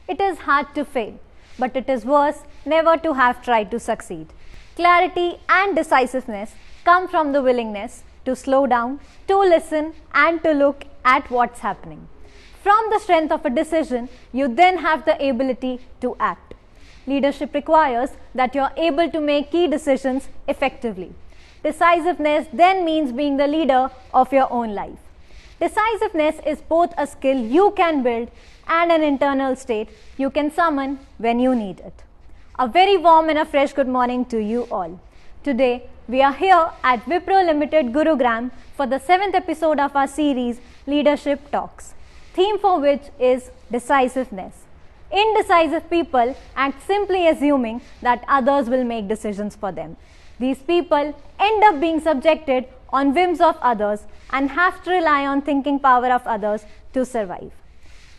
It is hard to fail, but it is worse never to have tried to succeed. Clarity and decisiveness come from the willingness to slow down, to listen, and to look at what's happening. From the strength of a decision, you then have the ability to act. Leadership requires that you are able to make key decisions effectively. Decisiveness then means being the leader of your own life. Decisiveness is both a skill you can build and an internal state you can summon when you need it. A very warm and a fresh good morning to you all. Today, we are here at Wipro Ltd Gurugram for the 7th episode of our series Leadership Talks, theme for which is decisiveness. Indecisive people act simply assuming that others will make decisions for them. These people end up being subjected on whims of others and have to rely on thinking power of others to survive.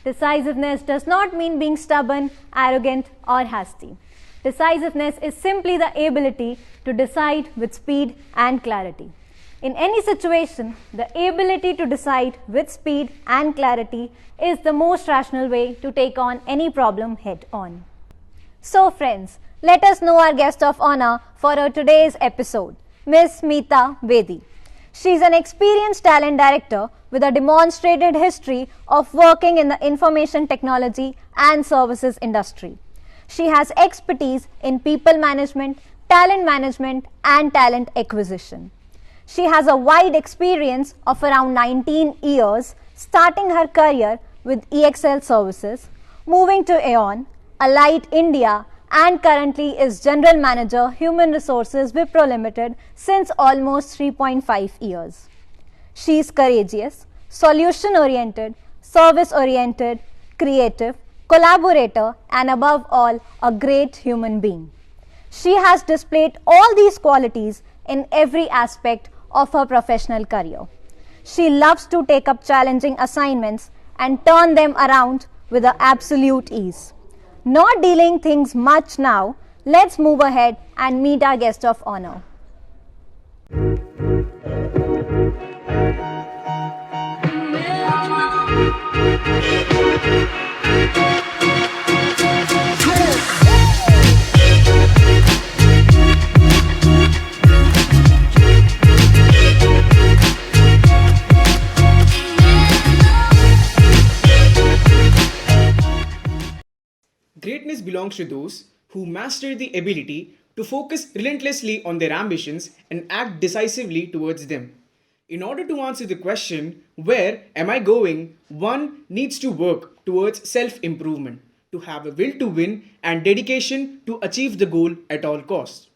Decisiveness does not mean being stubborn, arrogant, or hasty. Decisiveness is simply the ability to decide with speed and clarity. In any situation, the ability to decide with speed and clarity is the most rational way to take on any problem head on. So friends, let us know our guest of honor for our today's episode, Ms. Meeta Bedi. She is an experienced talent director with a demonstrated history of working in the information technology and services industry. She has expertise in people management, and talent acquisition. She has a wide experience of around 19 years, starting her career with EXL Services, moving to Aon, Alight India, and currently is General Manager Human Resources Wipro Ltd since almost 3.5 years. She is courageous, solution-oriented, service-oriented, creative, collaborator, and above all, a great human being. She has displayed all these qualities in every aspect of her professional career. She loves to take up challenging assignments and turn them around with absolute ease. Not dealing things much now, let's move ahead and meet our guest of honor. Greatness belongs to those who master the ability to focus relentlessly on their ambitions and act decisively towards them. In order to answer the question, where am I going, one needs to work towards self-improvement, to have a will to win and dedication to achieve the goal at all costs.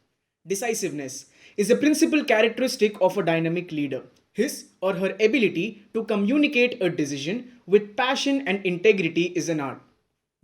Decisiveness is a principal characteristic of a dynamic leader. His or her ability to communicate a decision with passion and integrity is an art.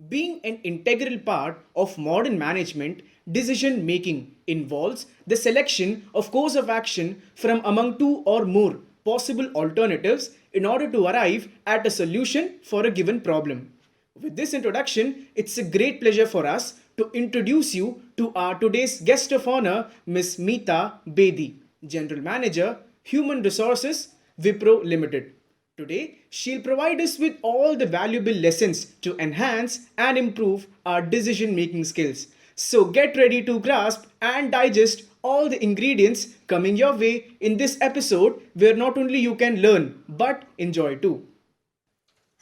Being an integral part of modern management, decision making involves the selection of course of action from among two or more possible alternatives in order to arrive at a solution for a given problem. With this introduction, it's a great pleasure for us to introduce you to our today's guest of honor, Ms. Meeta Bedi, General Manager, Human Resources, Wipro Ltd. Today, she'll provide us with all the valuable lessons to enhance and improve our decision-making skills. So get ready to grasp and digest all the ingredients coming your way in this episode where not only you can learn but enjoy too.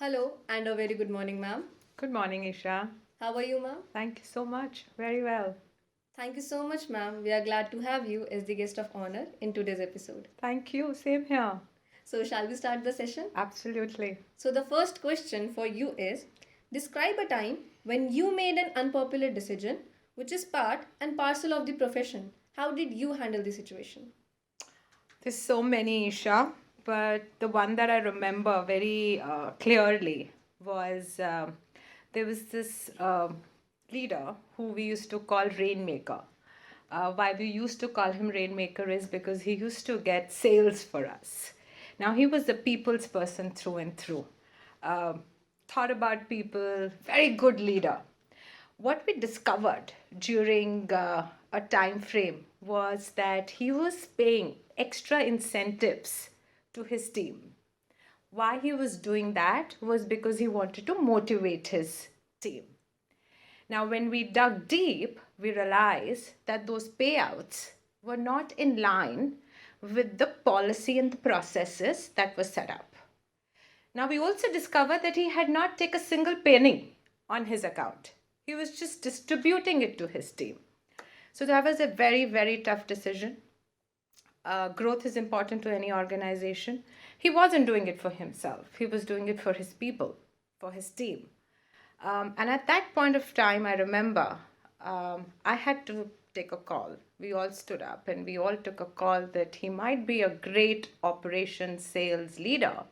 Hello and a very good morning, ma'am. Good morning, Isha. How are you, ma'am? Thank you so much. Very well. Thank you so much, ma'am. We are glad to have you as the guest of honor in today's episode. Thank you. Same here. So, shall we start the session? Absolutely. So, the first question for you is, describe a time when you made an unpopular decision, which is part and parcel of the profession. How did you handle the situation? There's so many, Isha, but the one that I remember very clearly was there was this leader who we used to call Rainmaker. Why we used to call him Rainmaker is because he used to get sales for us. Now, he was the people's person through and through. Thought about people, very good leader. What we discovered during a time frame was that he was paying extra incentives to his team. Why he was doing that was because he wanted to motivate his team. Now, when we dug deep, we realized that those payouts were not in line with the policy and the processes that were set up. Now, we also discovered that he had not taken a single penny on his account. He was just distributing it to his team. So that was a very, very tough decision. Growth is important to any organization. He wasn't doing it for himself. He was doing it for his people, for his team. And at that point of time, I remember I had to take a call. We all stood up and we all took a call that he might be a great operations sales leader.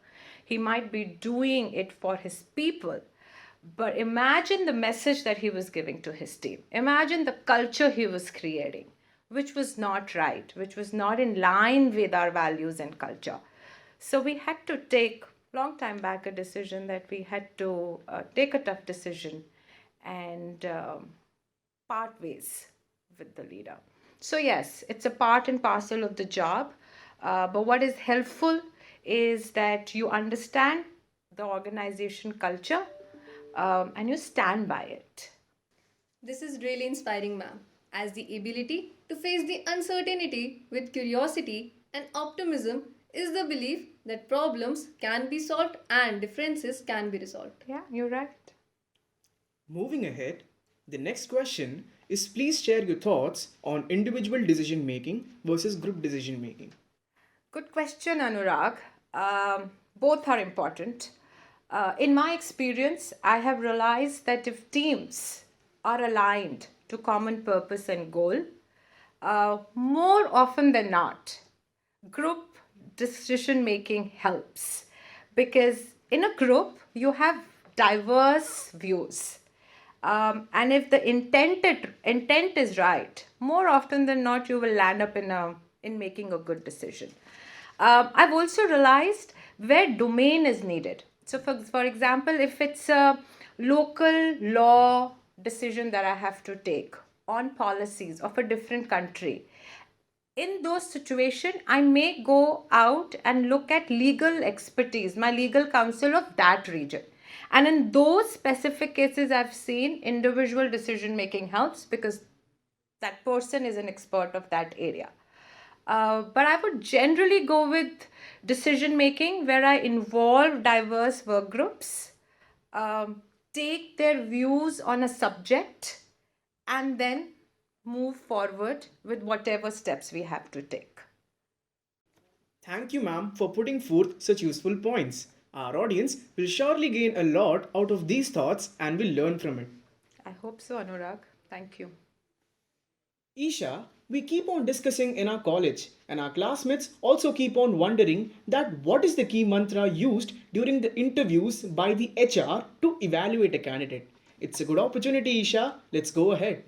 He might be doing it for his people. But imagine the message that he was giving to his team. Imagine the culture he was creating, which was not right, which was not in line with our values and culture. So we had to take, long time back, a decision that we had to take a tough decision and part ways with the leader. So yes, it's a part and parcel of the job. But what is helpful is that you understand the organization culture and you stand by it. This is really inspiring, ma'am, as the ability to face the uncertainty with curiosity and optimism is the belief that problems can be solved and differences can be resolved. Yeah, you're right. Moving ahead, the next question is please share your thoughts on individual decision making versus group decision making. Good question, Anurag. Both are important. In my experience, I have realized that if teams are aligned to common purpose and goal, more often than not, group decision making helps, because in a group you have diverse views, and if the intent is right, more often than not you will land up in making a good decision. I've also realized where domain is needed. So for example, if it's a local law decision that I have to take on policies of a different country, in those situations, I may go out and look at legal expertise, my legal counsel of that region. And in those specific cases, I've seen individual decision making helps because that person is an expert of that area. But I would generally go with decision making where I involve diverse work groups, take their views on a subject, and then move forward with whatever steps we have to take. Thank you, ma'am, for putting forth such useful points. Our audience will surely gain a lot out of these thoughts and will learn from it. I hope so, Anurag. Thank you. Isha, we keep on discussing in our college, and our classmates also keep on wondering that what is the key mantra used during the interviews by the HR to evaluate a candidate. It's a good opportunity, Isha. Let's go ahead.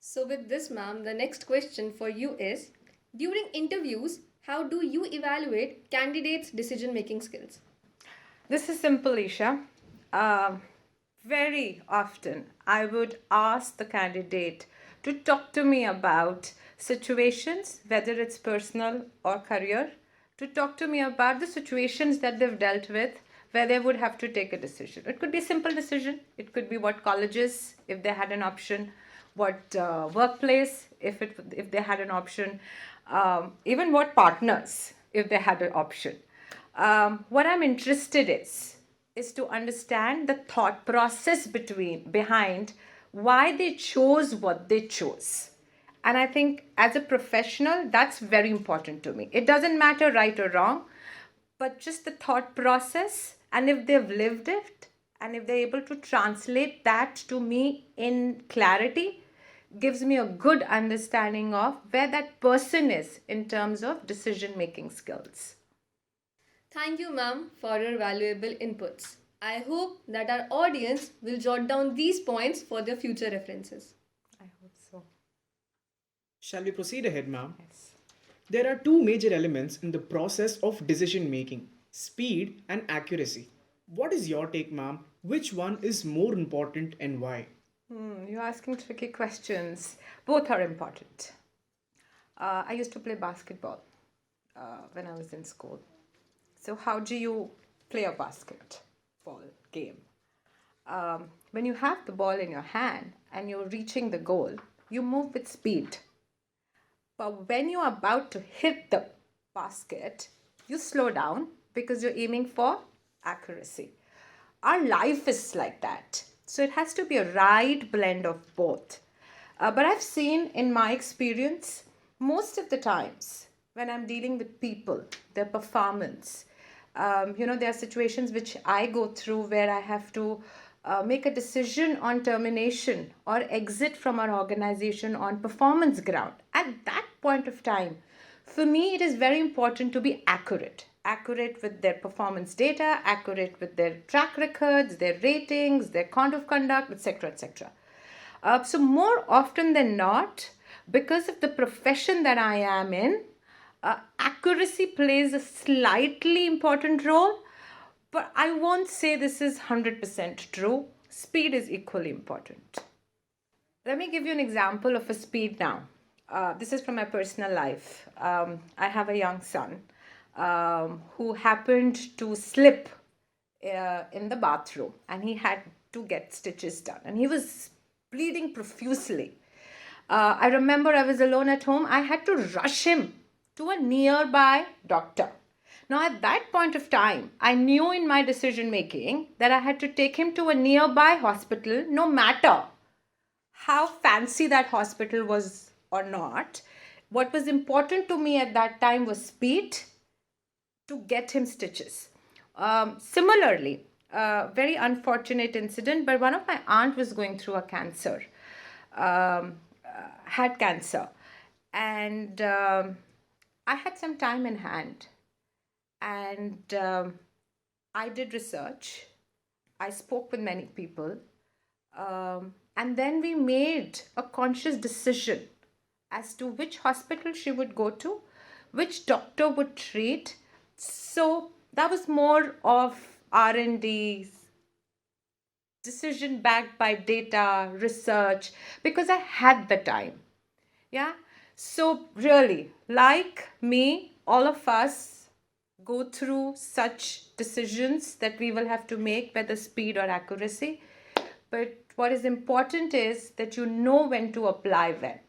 So, with this, ma'am, the next question for you is, during interviews, how do you evaluate candidates' decision making skills? This is simple, Isha. Very often, I would ask the candidate to talk to me about situations, whether it's personal or career, to talk to me about the situations that they've dealt with where they would have to take a decision. It could be a simple decision. It could be what colleges, if they had an option, what workplace, if they had an option, even what partners, if they had an option. What I'm interested is to understand the thought process behind why they chose what they chose. And I think as a professional, that's very important to me. It doesn't matter right or wrong, but just the thought process, and if they've lived it, and if they're able to translate that to me in clarity, gives me a good understanding of where that person is in terms of decision-making skills. Thank you, ma'am, for your valuable inputs. I hope that our audience will jot down these points for their future references. I hope so. Shall we proceed ahead, ma'am? Yes. There are two major elements in the process of decision making: speed and accuracy. What is your take, ma'am? Which one is more important and why? You're asking tricky questions. Both are important. I used to play basketball when I was in school. So how do you play a basketball game? when you have the ball in your hand and you're reaching the goal, you move with speed. But when you're about to hit the basket, you slow down because you're aiming for accuracy. Our life is like that. So it has to be a right blend of both. But I've seen in my experience, most of the times when I'm dealing with people, their performance, there are situations which I go through where I have to make a decision on termination or exit from our organization on performance ground. At that point of time, for me, it is very important to be accurate. Accurate with their performance data, accurate with their track records, their ratings, their code of conduct, etc., etc. So more often than not, because of the profession that I am in, accuracy plays a slightly important role, but I won't say this is 100% true. Speed is equally important. Let me give you an example of a speed now. This is from my personal life. I have a young son who happened to slip in the bathroom, and he had to get stitches done, and he was bleeding profusely. I remember I was alone at home. I had to rush him to a nearby doctor. Now, at that point of time, I knew in my decision making that I had to take him to a nearby hospital, no matter how fancy that hospital was or not. What was important to me at that time was speed to get him stitches. Similarly, very unfortunate incident, but one of my aunt was going through a cancer, had cancer, and I had some time in hand, and I did research. I spoke with many people, and then we made a conscious decision as to which hospital she would go to, which doctor would treat. So that was more of R&D, decision backed by data, research, because I had the time. Yeah. So really, like me, all of us go through such decisions that we will have to make, whether speed or accuracy. But what is important is that you know when to apply when.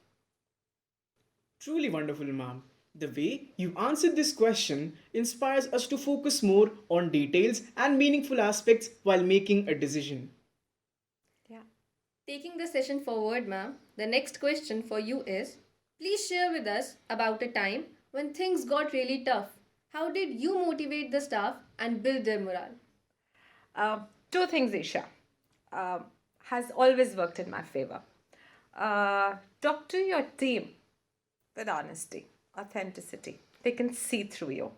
Truly wonderful, ma'am. The way you answered this question inspires us to focus more on details and meaningful aspects while making a decision. Yeah. Taking the session forward, ma'am, the next question for you is, please share with us about a time when things got really tough. How did you motivate the staff and build their morale? Two things, Isha, has always worked in my favor. Talk to your team with honesty, authenticity. They can see through you.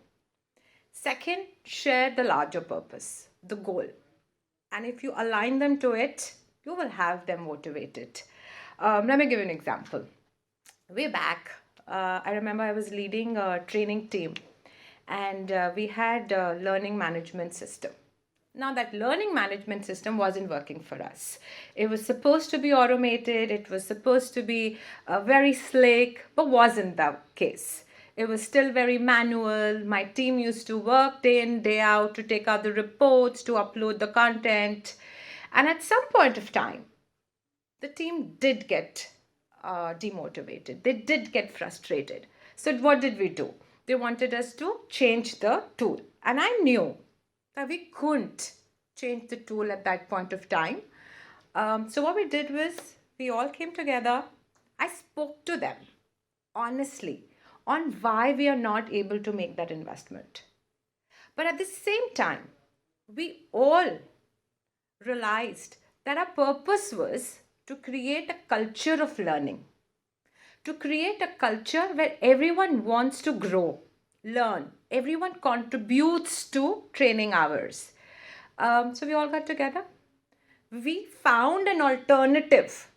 Second, share the larger purpose, the goal. And if you align them to it, you will have them motivated. Let me give you an example. Way back, I remember I was leading a training team, and we had a learning management system. Now, that learning management system wasn't working for us. It was supposed to be automated, it was supposed to be very slick, but wasn't the case. It was still very manual. My team used to work day in, day out to take out the reports, to upload the content. And at some point of time, the team did get demotivated. They did get frustrated. So what did we do? They wanted us to change the tool. And I knew that we couldn't change the tool at that point of time. So what we did was we all came together. I spoke to them honestly on why we are not able to make that investment. But at the same time, we all realized that our purpose was to create a culture of learning, to create a culture where everyone wants to grow, learn, everyone contributes to training hours. So we all got together. We found an alternative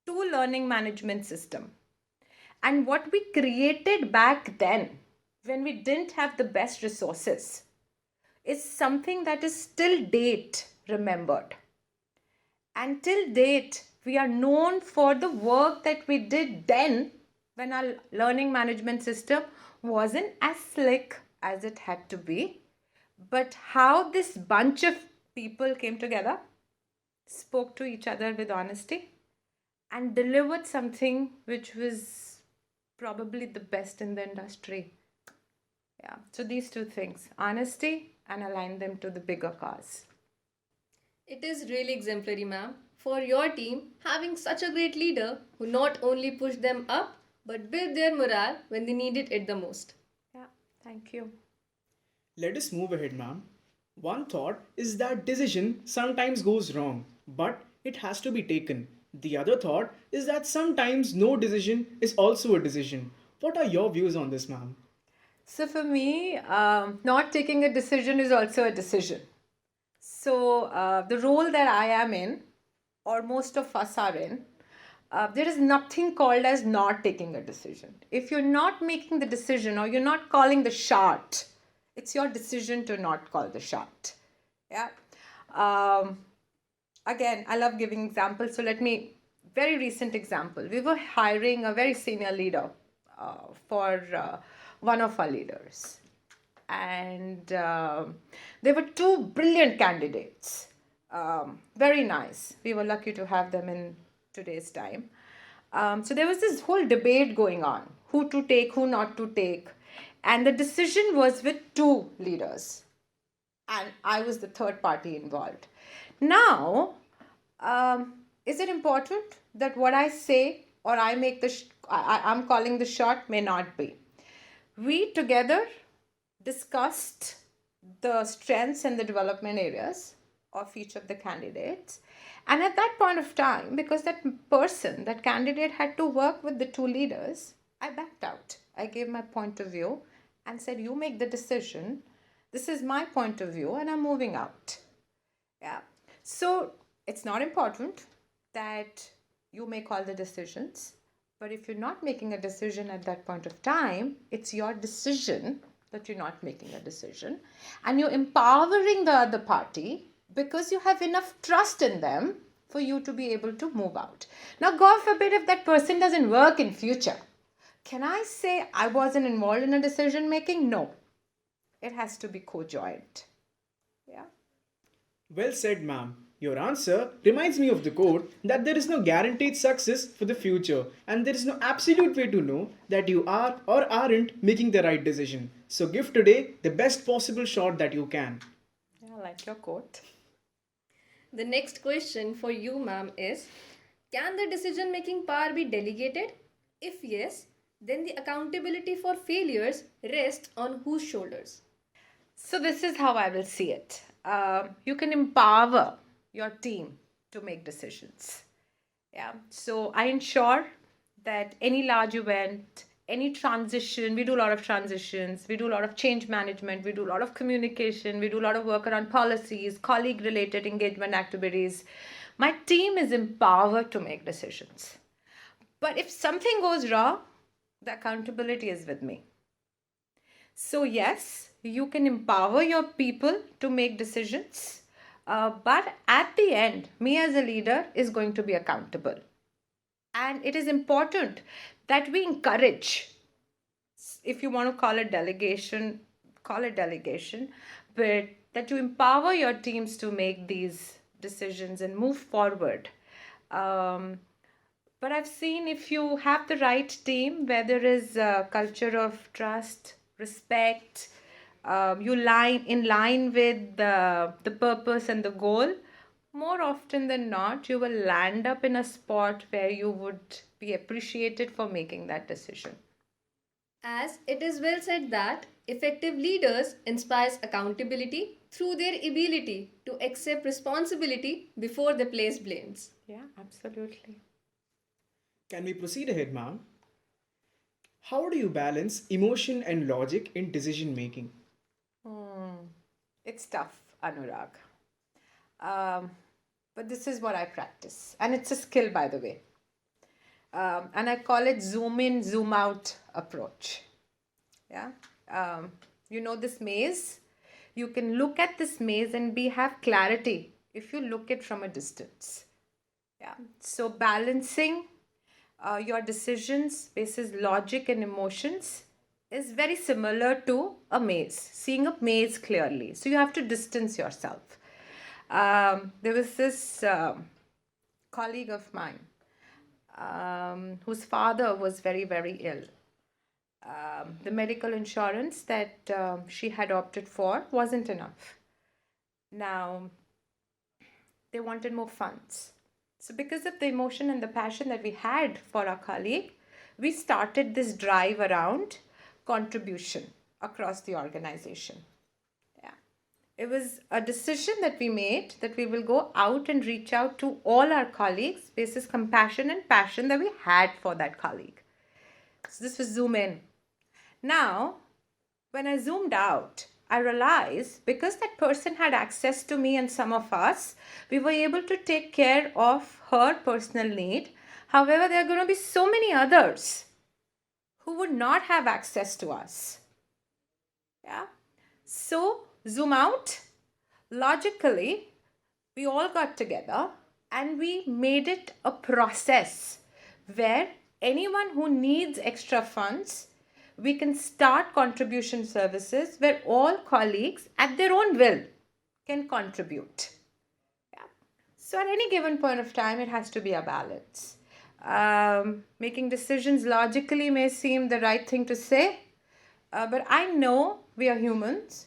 to learning management system. And what we created back then, when we didn't have the best resources, is something that is still date remembered. And till date, we are known for the work that we did then when our learning management system wasn't as slick as it had to be. But how this bunch of people came together, spoke to each other with honesty, and delivered something which was probably the best in the industry. Yeah, so these two things, honesty and align them to the bigger cause. It is really exemplary, ma'am, for your team having such a great leader who not only pushed them up but built their morale when they needed it the most. Yeah, thank you. Let us move ahead, ma'am. One thought is that decision sometimes goes wrong, but it has to be taken. The other thought is that sometimes no decision is also a decision. What are your views on this, ma'am? So for me, not taking a decision is also a decision. So the role that I am in, or most of us are in, there is nothing called as not taking a decision. If you're not making the decision or you're not calling the shot, it's your decision to not call the shot. Yeah. Again, I love giving examples. So very recent example. We were hiring a very senior leader for one of our leaders. And there were two brilliant candidates. Very nice. We were lucky to have them in today's time. So there was this whole debate going on, who to take, who not to take. And the decision was with two leaders. And I was the third party involved. Now, is it important that what I say or I make I'm calling the shot may not be? We together discussed the strengths and the development areas of each of the candidates. And at that point of time, because that candidate had to work with the two leaders, I backed out. I gave my point of view and said, you make the decision. This is my point of view and I'm moving out. Yeah. So it's not important that you make all the decisions. But if you're not making a decision at that point of time, it's your decision that you're not making a decision. And you're empowering the other party because you have enough trust in them for you to be able to move out. Now, God forbid if that person doesn't work in future. Can I say I wasn't involved in a decision making? No. It has to be co-joint. Yeah. Well said, ma'am. Your answer reminds me of the quote that there is no guaranteed success for the future and there is no absolute way to know that you are or aren't making the right decision. So give today the best possible shot that you can. Yeah, I like your quote. The next question for you, ma'am, is can the decision making power be delegated? If yes, then the accountability for failures rests on whose shoulders? So this is how I will see it. You can empower your team to make decisions. Yeah. So I ensure that any large event, any transition, we do a lot of transitions, we do a lot of change management, we do a lot of communication, we do a lot of work around policies, colleague related engagement activities. My team is empowered to make decisions. But if something goes wrong, the accountability is with me. So yes, you can empower your people to make decisions. But at the end, me as a leader is going to be accountable. And it is important that we encourage, if you want to call it delegation, but that you empower your teams to make these decisions and move forward. But I've seen if you have the right team where there is a culture of trust, respect, you in line with the purpose and the goal, more often than not, you will land up in a spot where you would be appreciated for making that decision. As it is well said that effective leaders inspires accountability through their ability to accept responsibility before they place blames. Yeah, absolutely. Can we proceed ahead, ma'am? How do you balance emotion and logic in decision making? It's tough, Anurag. But this is what I practice. And it's a skill, by the way. And I call it zoom in, zoom out approach. Yeah. You know this maze? You can look at this maze and have clarity if you look it from a distance. Yeah. So balancing your decisions basis logic and emotions is very similar to a maze, seeing a maze clearly. So you have to distance yourself. There was this colleague of mine whose father was very, very ill. The medical insurance that she had opted for wasn't enough. Now, they wanted more funds. So, because of the emotion and the passion that we had for our colleague, we started this drive around contribution across the organization. Yeah. It was a decision that we made that we will go out and reach out to all our colleagues basis compassion and passion that we had for that colleague. So, this was Zoom in. Now, when I zoomed out, I realized because that person had access to me and some of us, we were able to take care of her personal need. However, there are going to be so many others who would not have access to us. Yeah. So, zoom out. Logically, we all got together and we made it a process where anyone who needs extra funds, we can start contribution services where all colleagues at their own will can contribute. Yeah. So at any given point of time, it has to be a balance. Making decisions logically may seem the right thing to say, but I know we are humans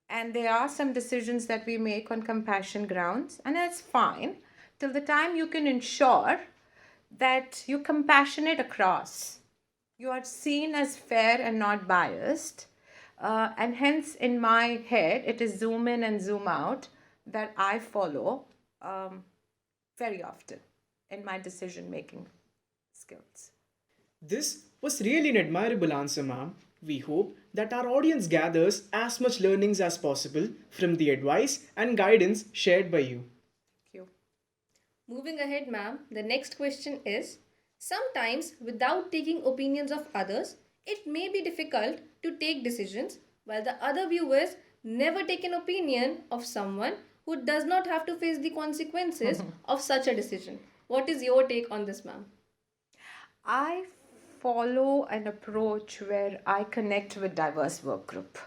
and there are some decisions that we make on compassion grounds, and that's fine till the time you can ensure that you're compassionate across. You are seen as fair and not biased. And hence, in my head, it is zoom in and zoom out that I follow very often in my decision making skills. This was really an admirable answer, ma'am. We hope that our audience gathers as much learnings as possible from the advice and guidance shared by you. Thank you. Moving ahead, ma'am, the next question is, sometimes without taking opinions of others, it may be difficult to take decisions while the other viewers never take an opinion of someone who does not have to face the consequences of such a decision. What is your take on this, ma'am? I follow an approach where I connect with diverse work group.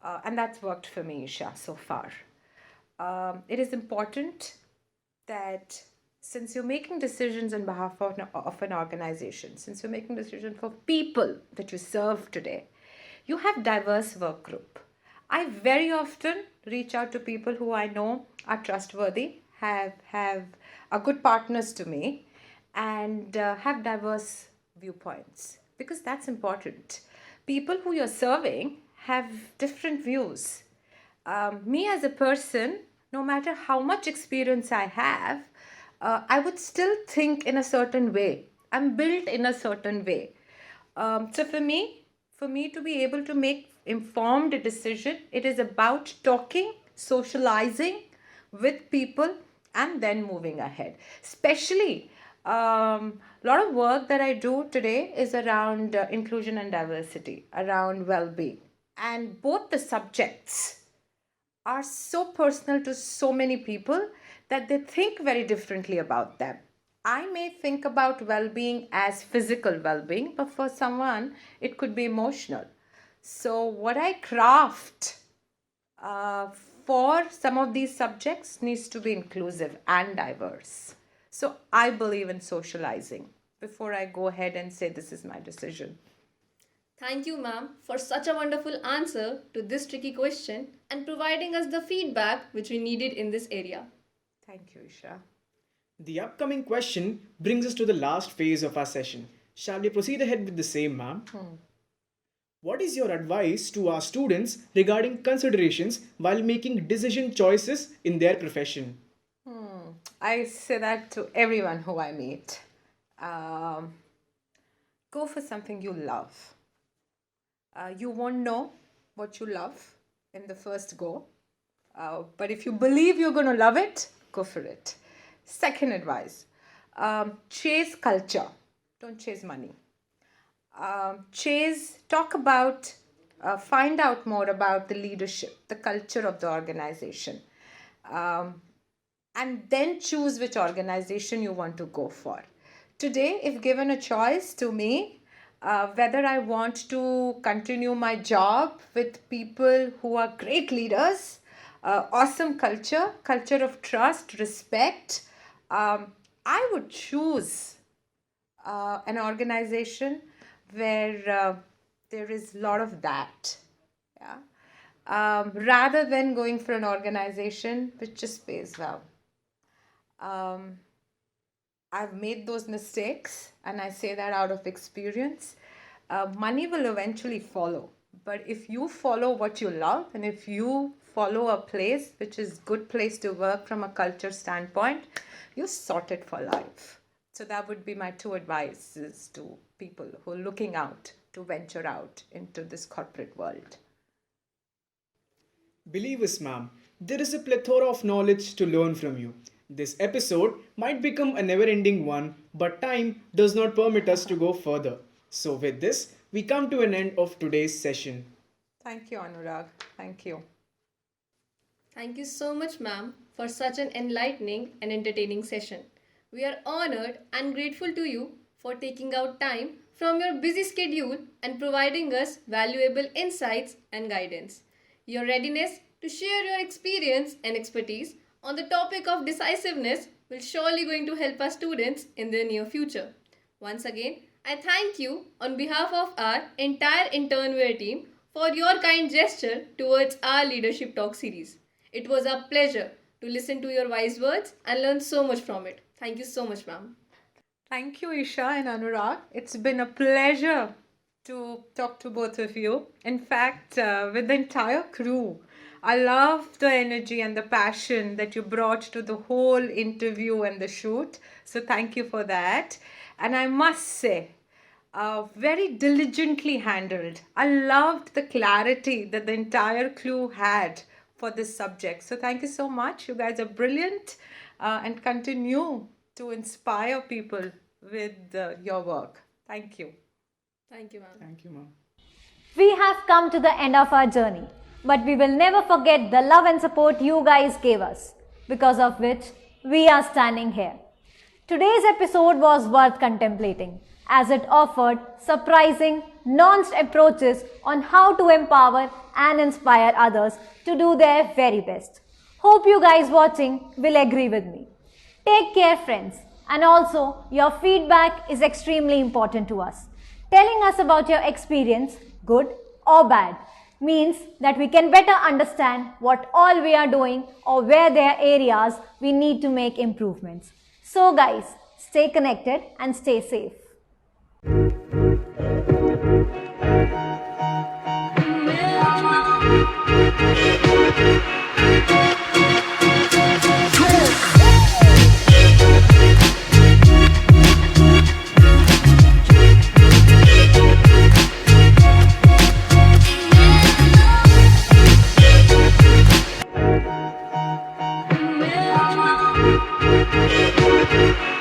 And that's worked for me, Isha, so far. It is important that since you're making decisions on behalf of an organization, since you're making decisions for people that you serve today, you have diverse work group. I very often reach out to people who I know are trustworthy, have are good partners to me, and have diverse viewpoints, because that's important. People who you're serving have different views. Me as a person, no matter how much experience I have, I would still think in a certain way. I'm built in a certain way. So for me to be able to make informed decision, it is about talking, socializing with people, and then moving ahead. Especially, a lot of work that I do today is around inclusion and diversity, around well-being. And both the subjects are so personal to so many people that they think very differently about them. I may think about well-being as physical well-being, but for someone, it could be emotional. So what I craft for some of these subjects needs to be inclusive and diverse. So I believe in socializing before I go ahead and say this is my decision. Thank you, ma'am, for such a wonderful answer to this tricky question and providing us the feedback which we needed in this area. Thank you, Isha. The upcoming question brings us to the last phase of our session. Shall we proceed ahead with the same, ma'am? What is your advice to our students regarding considerations while making decision choices in their profession? I say that to everyone who I meet. Go for something you love. You won't know what you love in the first go. But if you believe you're going to love it, go for it. Second advice, chase culture. Don't chase money. Talk about, find out more about the leadership, the culture of the organization. And then choose which organization you want to go for. Today, if given a choice to me, whether I want to continue my job with people who are great leaders, awesome culture of trust, respect. I would choose an organization where there is a lot of that, yeah, rather than going for an organization which just pays well. I've made those mistakes, and I say that out of experience. Money will eventually follow, but if you follow what you love, and if you follow a place which is good place to work from a culture standpoint, you're sorted for life. So that would be my two advices to people who are looking out to venture out into this corporate world. Believe us, ma'am, there is a plethora of knowledge to learn from you. This episode might become a never ending one, but time does not permit us to go further. So, with this, we come to an end of today's session. Thank you, Anurag. Thank you. Thank you so much, ma'am, for such an enlightening and entertaining session. We are honored and grateful to you for taking out time from your busy schedule and providing us valuable insights and guidance. Your readiness to share your experience and expertise on the topic of decisiveness will surely going to help our students in the near future. Once again, I thank you on behalf of our entire InternWare team for your kind gesture towards our Leadership Talk series. It was a pleasure to listen to your wise words and learn so much from it. Thank you so much, ma'am. Thank you, Isha and Anurag. It's been a pleasure to talk to both of you. In fact, with the entire crew, I love the energy and the passion that you brought to the whole interview and the shoot. So thank you for that. And I must say, very diligently handled. I loved the clarity that the entire crew had for this subject. So thank you so much. You guys are brilliant and continue to inspire people with your work. Thank you. Thank you, ma'am. Thank you, ma'am. We have come to the end of our journey, but we will never forget the love and support you guys gave us, because of which we are standing here. Today's episode was worth contemplating, as it offered surprising, nuanced approaches on how to empower and inspire others to do their very best. Hope you guys watching will agree with me. Take care, friends, and also your feedback is extremely important to us. Telling us about your experience, good or bad, means that we can better understand what all we are doing or where there are areas we need to make improvements. So guys, stay connected and stay safe. Yeah.